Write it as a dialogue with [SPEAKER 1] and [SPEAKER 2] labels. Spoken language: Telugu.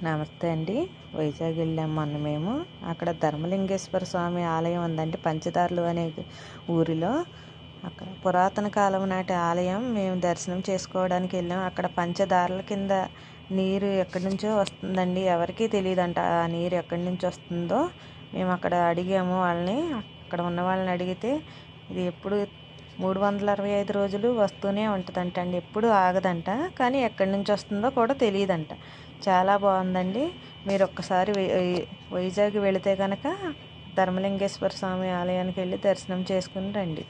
[SPEAKER 1] నమస్తే అండి. వైజాగ్ వెళ్ళాము మొన్న మేము. అక్కడ ధర్మలింగేశ్వర స్వామి ఆలయం ఉందండి, పంచదారులు అనే ఊరిలో. అక్కడ పురాతన కాలం నాటి ఆలయం. మేము దర్శనం చేసుకోవడానికి వెళ్ళాం. అక్కడ పంచదారుల కింద నీరు ఎక్కడి నుంచో వస్తుందండి, ఎవరికీ తెలియదంట ఆ నీరు ఎక్కడి నుంచి వస్తుందో. మేము అక్కడ అడిగాము వాళ్ళని. అక్కడ ఉన్న వాళ్ళని అడిగితే ఇది ఎప్పుడు 365 రోజులు వస్తూనే ఉంటుందంట అండి, ఎప్పుడు ఆగదంట. కానీ ఎక్కడి నుంచి వస్తుందో కూడా తెలియదంట. చాలా బాగుందండి. మీరు ఒక్కసారి వైజాగ్ వెళితే కనుక ధర్మలింగేశ్వర స్వామి ఆలయానికి వెళ్ళి దర్శనం చేసుకుని రండి.